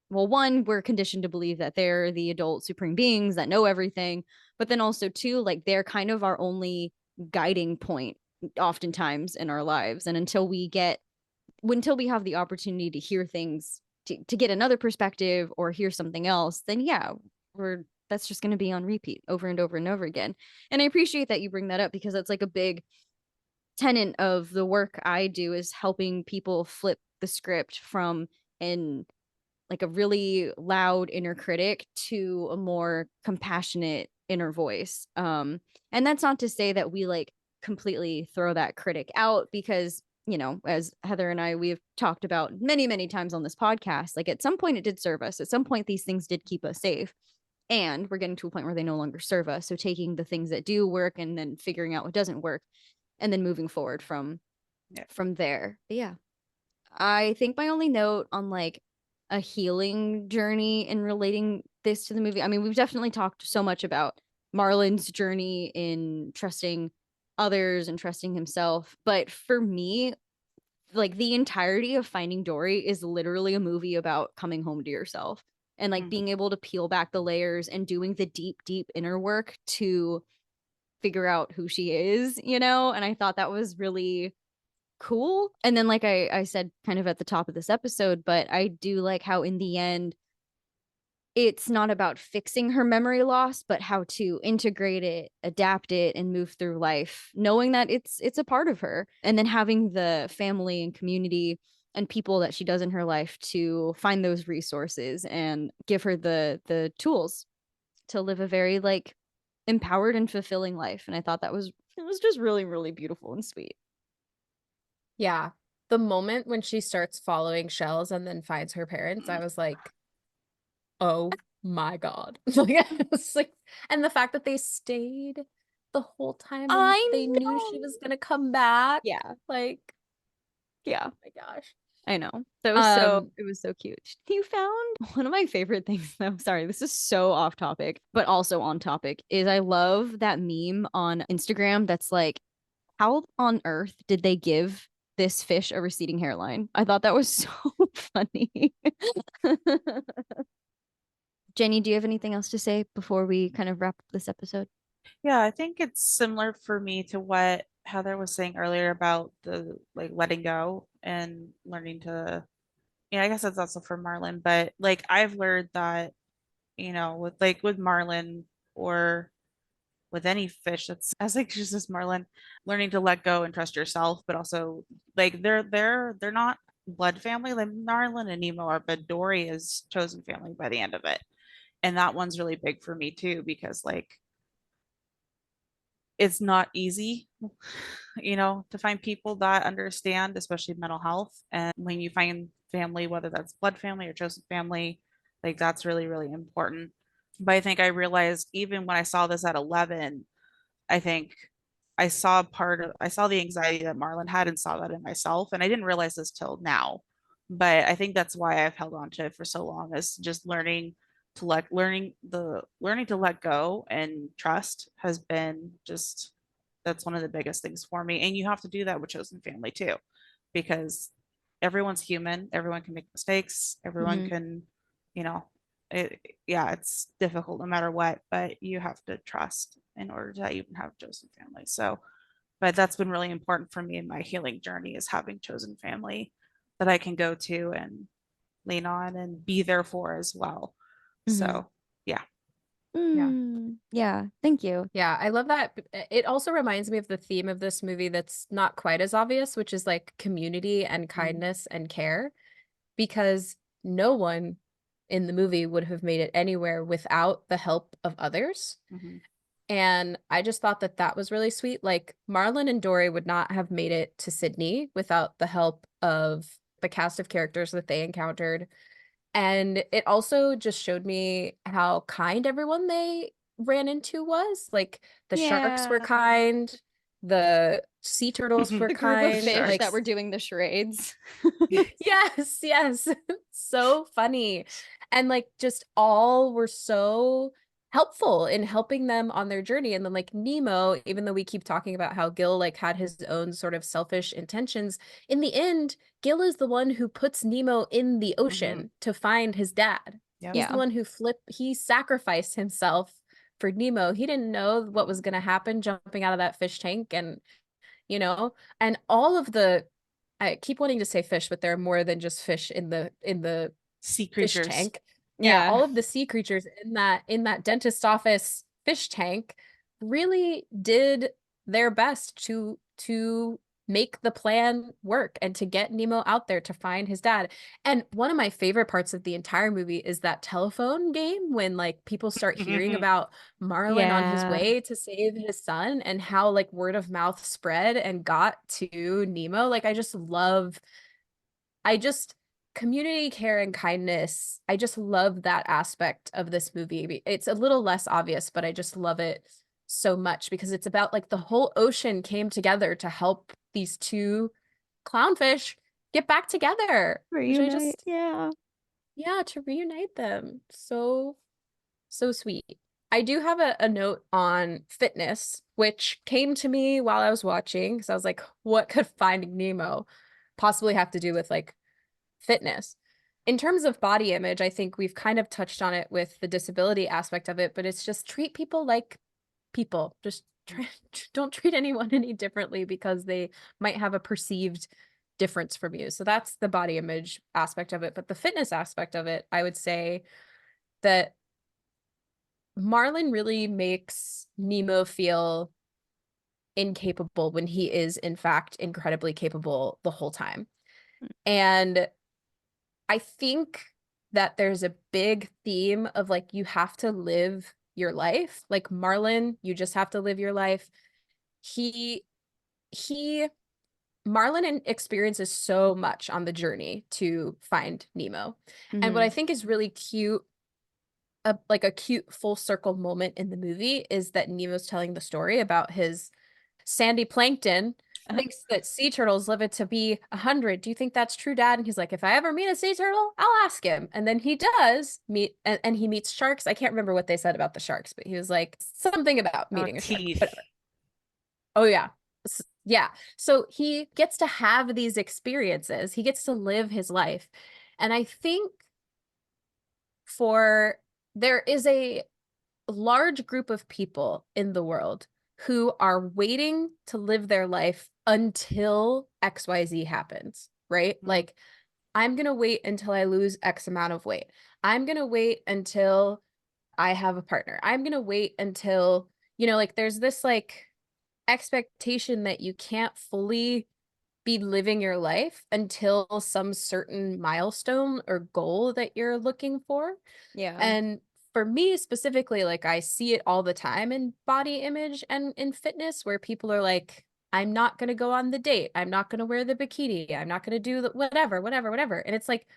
well, one, we're conditioned to believe that they're the adult supreme beings that know everything, but then also two, like they're kind of our only guiding point oftentimes in our lives. And until we have the opportunity to hear things, to get another perspective or hear something else, then yeah, that's just going to be on repeat over and over and over again. And I appreciate that you bring that up because that's like a big tenet of the work I do, is helping people flip the script from an like a really loud inner critic to a more compassionate inner voice. And that's not to say that we like completely throw that critic out, because as Heather and we have talked about many, many times on this podcast, like at some point it did serve us. At some point these things did keep us safe. And we're getting to a point where they no longer serve us. So taking the things that do work and then figuring out what doesn't work and then moving forward from there. But yeah. I think my only note on like a healing journey in relating this to the movie, I mean, we've definitely talked so much about Marlin's journey in trusting others and trusting himself. But for me, like the entirety of Finding Dory is literally a movie about coming home to yourself and like being able to peel back the layers and doing the deep, deep inner work to figure out who she is, and I thought that was really cool. And then like I said kind of at the top of this episode, but I do like how in the end it's not about fixing her memory loss, but how to integrate it, adapt it, and move through life knowing that it's a part of her, and then having the family and community and people that she does in her life to find those resources and give her the tools to live a very like empowered and fulfilling life. And I thought it was just really, really beautiful and sweet. Yeah. The moment when she starts following shells and then finds her parents, I was like, oh my God. Like, and the fact that they stayed the whole time and they knew she was gonna come back. Yeah. Like, yeah. oh my gosh. I know. It was so cute. You found one of my favorite things though. Sorry, this is so off topic, but also on topic, is I love that meme on Instagram that's like, how on earth did they give this fish a receding hairline? I thought that was so funny. Jenny, do you have anything else to say before we kind of wrap up this episode? Yeah, I think it's similar for me to what Heather was saying earlier about the like letting go and learning to, yeah, I guess that's also for Marlin, but like I've learned that, with Marlin or with any fish, that's as like just this Marlin, learning to let go and trust yourself, but also like they're not blood family like Marlin and Nemo are, but Dory is chosen family by the end of it. And that one's really big for me too, because like it's not easy, to find people that understand, especially mental health. And when you find family, whether that's blood family or chosen family, like that's really, really important. But I think I realized even when I saw this at 11, I think I saw the anxiety that Marlon had and saw that in myself. And I didn't realize this till now. But I think that's why I've held on to it for so long, is just learning to let go and trust has been just, that's one of the biggest things for me. And you have to do that with chosen family too, because everyone's human, everyone can make mistakes, everyone Mhm. can, you know, yeah, it's difficult no matter what, but you have to trust in order to even have chosen family. So, but that's been really important for me in my healing journey, is having chosen family that I can go to and lean on and be there for as well. Mhm. So, yeah. Yeah. Yeah, thank you. Yeah, I love that. It also reminds me of the theme of this movie that's not quite as obvious, which is like community and kindness and care, because no one in the movie would have made it anywhere without the help of others. Mhm. And I just thought that that was really sweet. Like Marlon and Dory would not have made it to Sydney without the help of the cast of characters that they encountered. And it also just showed me how kind everyone they ran into was. Like the sharks were Yeah. kind, the sea turtles were The group of kind. fish Like that were doing the charades. yes, yes. So funny. And like just all were so helpful in helping them on their journey. And then like Nemo, even though we keep talking about how Gil like had his own sort of selfish intentions, in the end, Gil is the one who puts Nemo in the ocean to find his dad. Yep. He's the Yeah. one who he sacrificed himself for Nemo. He didn't know what was going to happen jumping out of that fish tank, and you know, and all of the, I keep wanting to say fish, but there are more than just fish in the Sea fish creatures. tank. Yeah, Yeah. all of the sea creatures in that dentist office fish tank really did their best to make the plan work and to get Nemo out there to find his dad. And one of my favorite parts of the entire movie is that telephone game when like people start hearing about Marlin on his Yeah. way to save his son, and how like word of mouth spread and got to Nemo. Like I just community care and kindness. I just love that aspect of this movie. It's a little less obvious, but I just love it so much because it's about like the whole ocean came together to help these two clownfish get back together, which I Reunite. just, Yeah. yeah, to reunite them. So, so sweet. I do have a note on fitness, which came to me while I was watching because I was like, what could Finding Nemo possibly have to do with like fitness? In terms of body image, I think we've kind of touched on it with the disability aspect of it, but it's just treat people like people. Just don't treat anyone any differently because they might have a perceived difference from you. So that's the body image aspect of it. But the fitness aspect of it, I would say that Marlin really makes Nemo feel incapable when he is, in fact, incredibly capable the whole time. And I think that there's a big theme of like, you have to live your life. Like Marlin, you just have to live your life. He, he, Marlin experiences so much on the journey to find Nemo. And what I think is really cute, like a cute full circle moment in the movie, is that Nemo's telling the story about his Sandy Plankton thinks that sea turtles live it to be 100. Do you think that's true, Dad? And he's like, if I ever meet a sea turtle, I'll ask him. And then he does meet, and he meets sharks. I can't remember what they said about the sharks, but he was like something about Oh, meeting a shark. teeth. Whatever. Oh yeah. Yeah. So he gets to have these experiences. He gets to live his life. And I think there is a large group of people in the world who are waiting to live their life until XYZ happens, right? Like, I'm going to wait until I lose X amount of weight. I'm going to wait until I have a partner. I'm going to wait until, you know, like there's this like expectation that you can't fully be living your life until some certain milestone or goal that you're looking for. Yeah. And for me specifically, like I see it all the time in body image and in fitness where people are like, I'm not going to go on the date. I'm not going to wear the bikini. I'm not going to do the whatever, whatever, whatever. And it's like,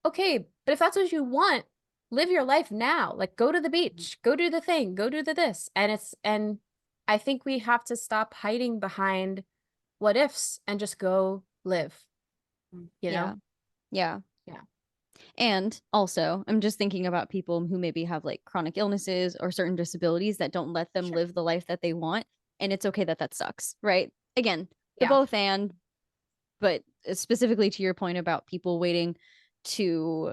okay, but if that's what you want, live your life now. Like go to the beach, go do the thing, go do the this. And I think we have to stop hiding behind what ifs and just go live, you know? Yeah. Yeah. And also, I'm just thinking about people who maybe have like chronic illnesses or certain disabilities that don't let them live the life that they want. And it's okay that that sucks, right? Again, the Yeah. both and, but specifically to your point about people waiting to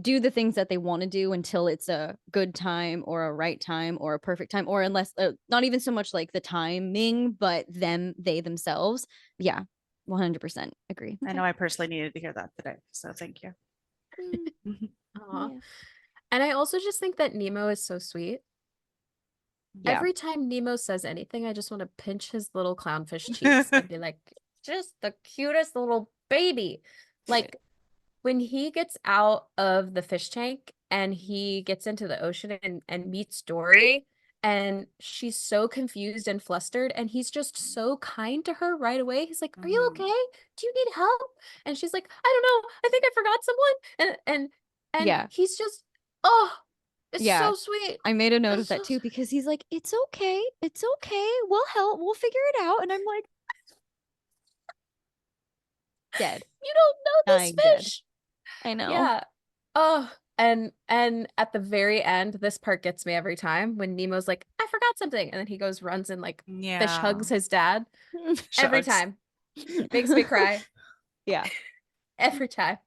do the things that they want to do until it's a good time or a right time or a perfect time, or unless not even so much like the timing, but they themselves. Yeah, 100% agree. I know I personally needed to hear that today, so thank you. Aw. Yeah. And I also just think that Nemo is so sweet. Yeah. Every time Nemo says anything, I just want to pinch his little clownfish cheeks and be like, just the cutest little baby. Like when he gets out of the fish tank and he gets into the ocean and meets Dory, and she's so confused and flustered, and he's just so kind to her right away. He's like, are you okay? Do you need help? And she's like, I don't know. I think I forgot someone. And Yeah. he's just, oh, it's Yeah. so sweet. I made a note of It's that so too, sweet. because he's like, it's okay. It's okay. We'll help. We'll figure it out. And I'm like, dead. You don't know this Dying dead. fish. I know. Yeah. Oh, and at the very end, this part gets me every time when Nemo's like, I forgot something. And then he goes, runs and like fish hugs his dad. Every Shucks. time. Makes me cry. Yeah. Every time.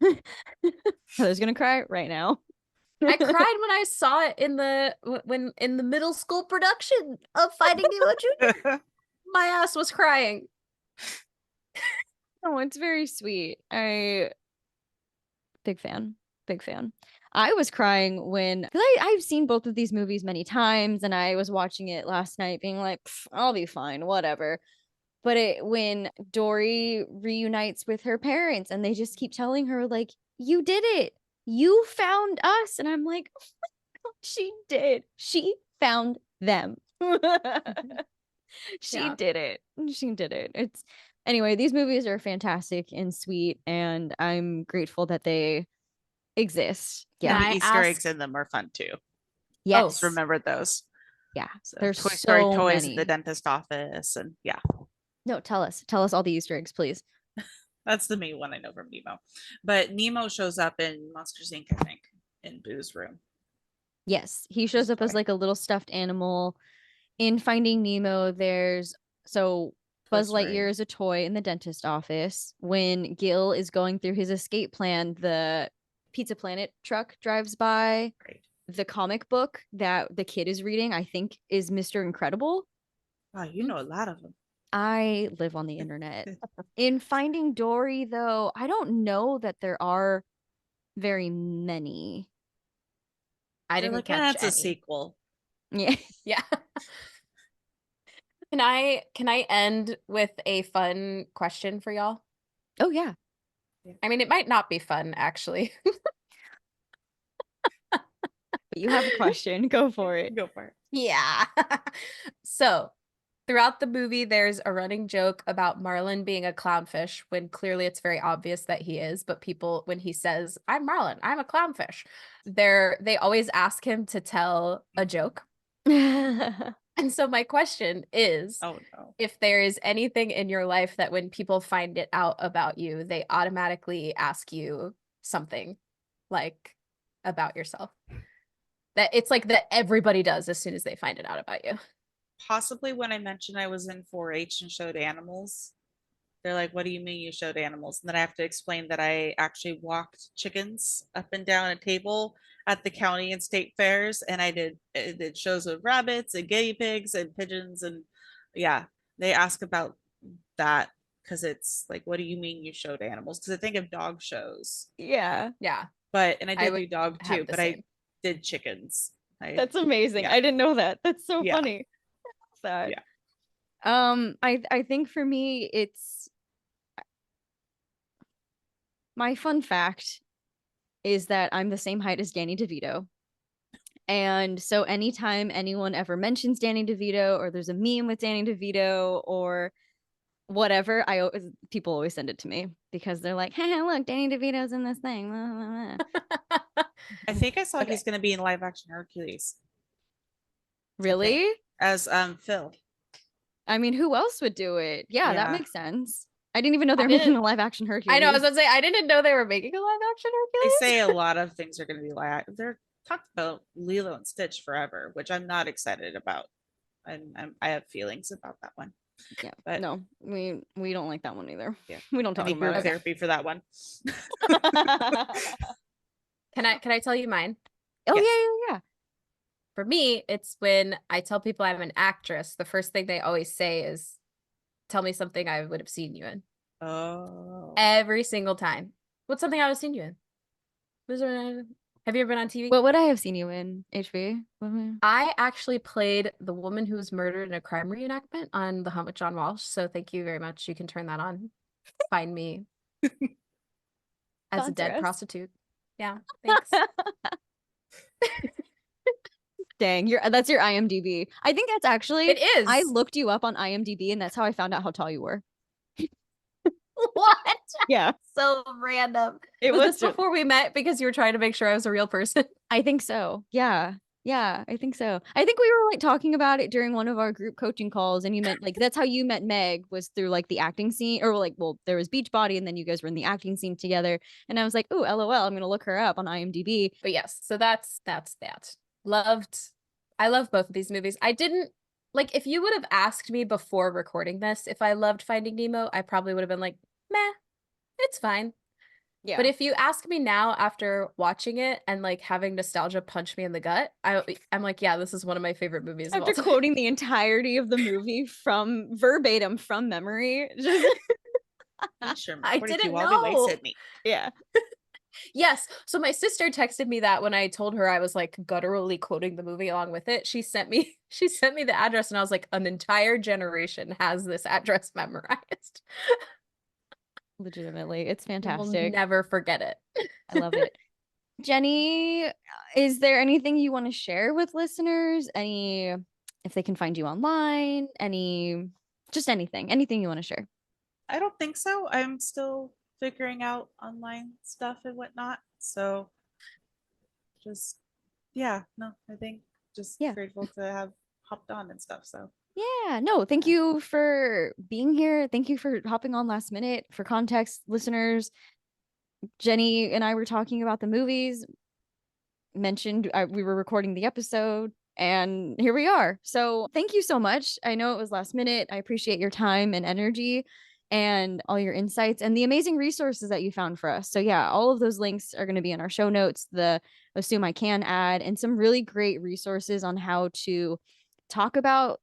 Heather's gonna cry right now. I cried when I saw it in the middle school production of Finding Nemo Jr. My ass was crying. Oh, it's very sweet. Big fan. Big fan. I was crying when, because I've seen both of these movies many times, and I was watching it last night being like, I'll be fine, whatever. But when Dory reunites with her parents and they just keep telling her, like, you did it. You found us. And I'm like, oh my God, she did. She found them. She did it. She did it. Anyway, these movies are fantastic and sweet, and I'm grateful that they exist. And Yeah. the I Easter eggs asked- in them are fun too. Yes. Just remembered those. Yeah. So There's Toy Story so toys many. at the dentist office, and yeah, No, tell us all the Easter eggs, please. that's the main one I know from Nemo. But Nemo shows up in Monsters Inc. I think in Boo's room. Yes, he shows up as toy. like a little stuffed animal. In Finding Nemo, there's Buzz Story. Lightyear is a toy in the dentist office. When Gil is going through his escape plan, the Pizza Planet truck drives by. Right. The comic book that the kid is reading, I think, is Mr. Incredible. Wow, you know a lot of them. I live on the internet. In Finding Dory, though, I don't know that there are very many. I They're didn't like, catch it's a any. sequel. Yeah. Yeah. Can I end with a fun question for y'all? Oh, yeah. I mean, it might not be fun, actually. But you have a question. Go for it. Go for it. Yeah. So, throughout the movie, there's a running joke about Marlin being a clownfish when clearly it's very obvious that he is. But people, when he says, I'm Marlin, I'm a clownfish, they always ask him to tell a joke. And so, my question is, Oh no. if there is anything in your life that when people find it out about you, they automatically ask you something like about yourself. That it's like that everybody does as soon as they find it out about you. Possibly when I mentioned I was in 4-H and showed animals. They're like, what do you mean you showed animals? And then I have to explain that I actually walked chickens up and down a table at the county and state fairs. And I did shows of rabbits and guinea pigs and pigeons. And yeah, they ask about that because it's like, what do you mean you showed animals? Because I think of dog shows. Yeah. Yeah. And I did would do dog have too, the but same. I did chickens. That's amazing. yeah. I didn't know that. That's so Yeah. funny. That. Yeah. I think for me, it's my fun fact is that I'm the same height as Danny DeVito. And so anytime anyone ever mentions Danny DeVito or there's a meme with Danny DeVito or whatever, people always send it to me because they're like, hey, look, Danny DeVito's in this thing. I think I saw Okay. he's going to be in live action Hercules. Really? As Phil. I mean, who else would do it? Yeah, that Yeah. makes sense. I didn't even know they were didn't- making a live action Hercules. I know. I was gonna say I didn't know they were making a live action They Hercules. say a lot of things are going to be live. They're talked about Lilo and Stitch forever, which I'm not excited about. I have feelings about that one. Yeah, But no, we don't like that one either. Yeah. We don't I talk need group about it. therapy for that one. Can I tell you mine? Oh Yes. yeah. For me, it's when I tell people I'm an actress, the first thing they always say is, tell me something I would have seen you in. Oh. Every single time. What's something I would have seen you in? Have you ever been on TV? What would I have seen you in, HB? I actually played the woman who was murdered in a crime reenactment on The Hunt with John Walsh. So thank you very much. You can turn that on. Find me as a Sponsor dead us. prostitute. Yeah, thanks. Dang, that's your IMDb. I think that's actually It is. I looked you up on IMDb and that's how I found out how tall you were. What? Yeah. So random. It was was this before we met because you were trying to make sure I was a real person? I think so. Yeah. Yeah, I think so. I think we were like talking about it during one of our group coaching calls, and you meant like that's how you met Meg was through like the acting scene, or like, well, there was Beachbody, and then you guys were in the acting scene together. And I was like, oh, LOL, I'm gonna look her up on IMDb. But yes, so that's that. I love both of these movies. I didn't like if you would have asked me before recording this if I loved Finding Nemo, I probably would have been like, meh, it's fine. Yeah. But if you ask me now after watching it and like having nostalgia punch me in the gut, I'm like, yeah, this is one of my favorite movies. After quoting the entirety of the movie from verbatim from memory, just Sure, I 42 didn't all the way, know. Sydney. yeah. Yes. So my sister texted me that when I told her I was like gutturally quoting the movie along with it. She sent me the address and I was like, an entire generation has this address memorized. Legitimately, it's We'll fantastic. never forget it. I love it. Jenny, is there anything you want to share with listeners? If they can find you online, anything you want to share? I don't think so. I'm still figuring out online stuff and whatnot. So just, I think just grateful to have hopped on and stuff. So yeah, no, thank you for being here. Thank you for hopping on last minute. For context, listeners, Jenny and I were talking about the movies, mentioned we were recording the episode, and here we are. So thank you so much. I know it was last minute. I appreciate your time and energy and all your insights and the amazing resources that you found for us. So yeah, all of those links are going to be in our show notes, the Assume I Can ad, and some really great resources on how to talk about,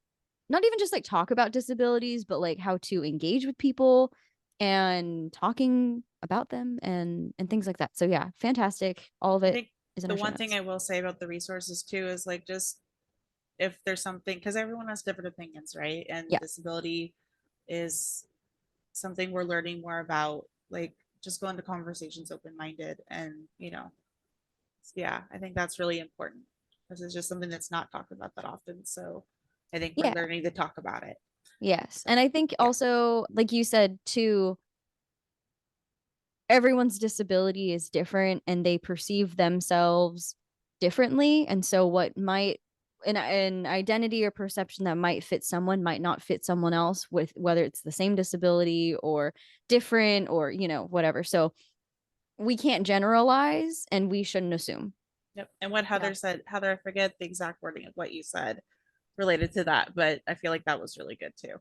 not even just like talk about disabilities, but like how to engage with people and talking about them and things like that. So yeah, fantastic. All of I it think is in the our show one thing notes. I will say about the resources too is like just if there's something, because everyone has different opinions, right? And Yeah. disability is something we're learning more about, like just go into conversations open-minded and I think that's really important because it's just something that's not talked about that often. So I think we're Yeah. learning to talk about it. Yes. And I think also, like you said too, everyone's disability is different and they perceive themselves differently. And so what might an identity or perception that might fit someone might not fit someone else, with whether it's the same disability or different or whatever. So we can't generalize and we shouldn't assume. Yep. And what Heather said, Heather, I forget the exact wording of what you said related to that, but I feel like that was really good too.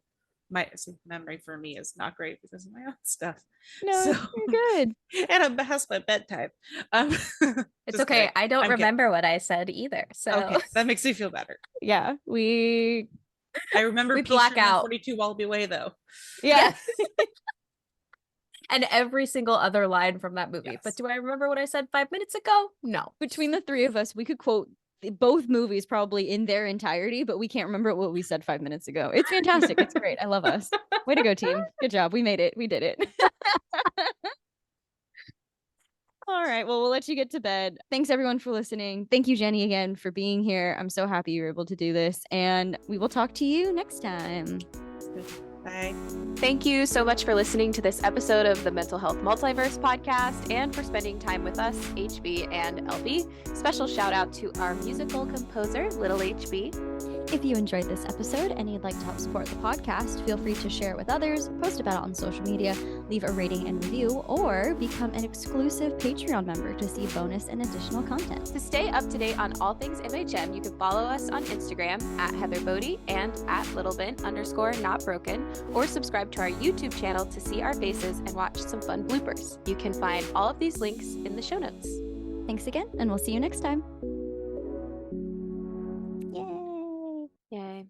My memory for me is not great because of my own stuff. No, you're good. And I'm past my bedtime. It's okay. Kidding. I don't I'm remember what I said either. So okay, that makes me feel better. Yeah, I remember we black out. 42 all the way though. Yeah. Yes. And every single other line from that movie. Yes. But do I remember what I said 5 minutes ago? No. Between the three of us, we could quote both movies probably in their entirety, but we can't remember what we said 5 minutes ago. It's fantastic. It's great. I love us. Way to go, team. Good job. We made it. We did it. All right. Well, we'll let you get to bed. Thanks everyone for listening. Thank you, Jenny, again for being here. I'm so happy you were able to do this, and we will talk to you next time. Bye. Thank you so much for listening to this episode of the Mental Health Multiverse podcast and for spending time with us, HB and LB. Special shout out to our musical composer, Little HB. If you enjoyed this episode and you'd like to help support the podcast, feel free to share it with others, post about it on social media, leave a rating and review, or become an exclusive Patreon member to see bonus and additional content. To stay up to date on all things MHM, you can follow us on Instagram at Heather Bodie and at littlebit_notbroken, or subscribe to our YouTube channel to see our faces and watch some fun bloopers. You can find all of these links in the show notes. Thanks again, and we'll see you next time. Yay. Yay.